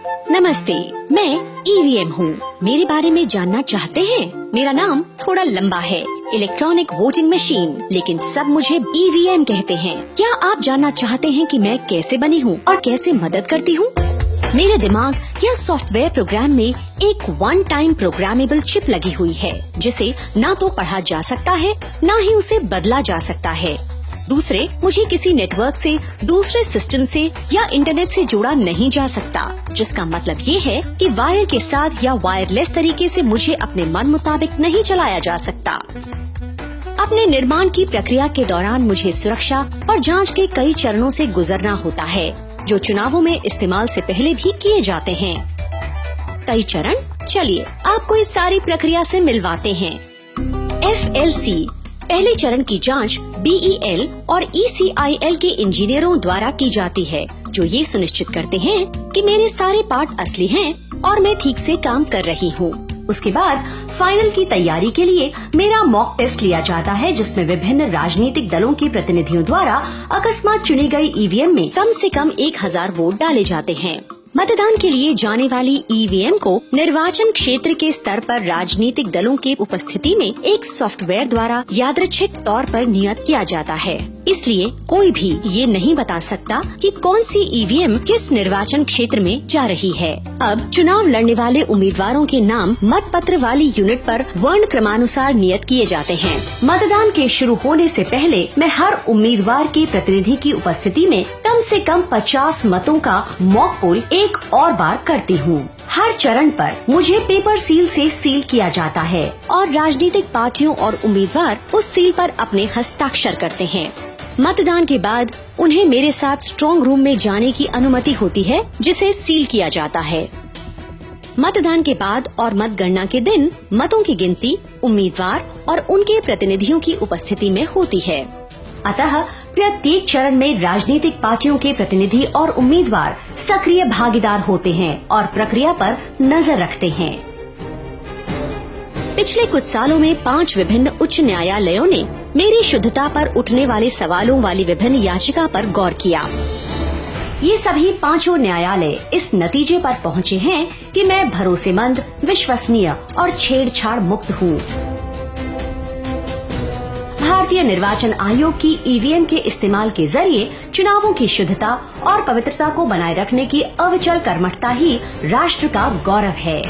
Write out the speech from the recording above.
नमस्ते, मैं ईवीएम हूँ। मेरे बारे में जानना चाहते हैं? मेरा नाम थोड़ा लंबा है, इलेक्ट्रॉनिक वोटिंग मशीन, लेकिन सब मुझे ईवीएम कहते हैं। क्या आप जानना चाहते हैं कि मैं कैसे बनी हूँ और कैसे मदद करती हूँ? मेरे दिमाग या सॉफ्टवेयर प्रोग्राम में एक वन टाइम प्रोग्रामेबल चिप लगी हुई है, जिसे ना तो पढ़ा जा सकता है, ना ही उसे बदला जा सकता है। दूसरे, मुझे किसी नेटवर्क से, दूसरे सिस्टम से या इंटरनेट से जोड़ा नहीं जा सकता, जिसका मतलब ये है कि वायर के साथ या वायरलेस तरीके से मुझे अपने मन मुताबिक नहीं चलाया जा सकता। अपने निर्माण की प्रक्रिया के दौरान मुझे सुरक्षा और जांच के कई चरणों से गुजरना होता है, जो चुनावों में इस्तेमाल से पहले भी किए जाते हैं। कई चरण, चलिए आपको इस सारी प्रक्रिया से मिलवाते हैं। FLC पहले चरण की जांच BEL और ECIL के इंजीनियरों द्वारा की जाती है, जो ये सुनिश्चित करते हैं कि मेरे सारे पार्ट असली हैं और मैं ठीक से काम कर रही हूँ। उसके बाद फाइनल की तैयारी के लिए मेरा मॉक टेस्ट लिया जाता है, जिसमें विभिन्न राजनीतिक दलों के प्रतिनिधियों द्वारा अकस्मात चुनी गई EVM में कम से कम 1000 वोट डाले जाते हैं। मतदान के लिए जाने वाली EVM को निर्वाचन क्षेत्र के स्तर पर राजनीतिक दलों के उपस्थिति में एक सॉफ्टवेयर द्वारा यादृच्छिक तौर पर नियत किया जाता है। इसलिए कोई भी ये नहीं बता सकता कि कौन सी EVM किस निर्वाचन क्षेत्र में जा रही है। अब चुनाव लड़ने वाले उम्मीदवारों के नाम मतपत्र वाली यूनिट पर वर्ण क्रमानुसार नियत किए जाते हैं। मतदान के शुरू होने से पहले मैं हर उम्मीदवार के प्रतिनिधि की उपस्थिति में कम से कम 50 मतों का मॉक पोल एक और बार करती हूँ। हर चरण पर मुझे पेपर सील से सील किया जाता है और राजनीतिक पार्टियों और उम्मीदवार उस सील पर अपने हस्ताक्षर करते हैं। मतदान के बाद उन्हें मेरे साथ स्ट्रांग रूम में जाने की अनुमति होती है, जिसे सील किया जाता है। मतदान के बाद और मतगणना के दिन मतों की गिनती उम्मीदवार और उनके प्रतिनिधियों की उपस्थिति में होती है। अतः प्रत्येक चरण में राजनीतिक पार्टियों के प्रतिनिधि और उम्मीदवार सक्रिय भागीदार होते हैं और प्रक्रिया पर नजर रखते हैं। पिछले कुछ सालों में 5 विभिन्न उच्च न्यायालयों ने मेरी शुद्धता पर उठने वाले सवालों वाली विभिन्न याचिका पर गौर किया। ये सभी 5 न्यायालय इस नतीजे पर पहुँचे हैं कि मैं भरोसेमंद, विश्वसनीय और छेड़छाड़ मुक्त हूँ। भारतीय निर्वाचन आयोग की EVM के इस्तेमाल के जरिए चुनावों की शुद्धता और पवित्रता को बनाए रखने की अविचल कर्मठता ही राष्ट्र का गौरव है।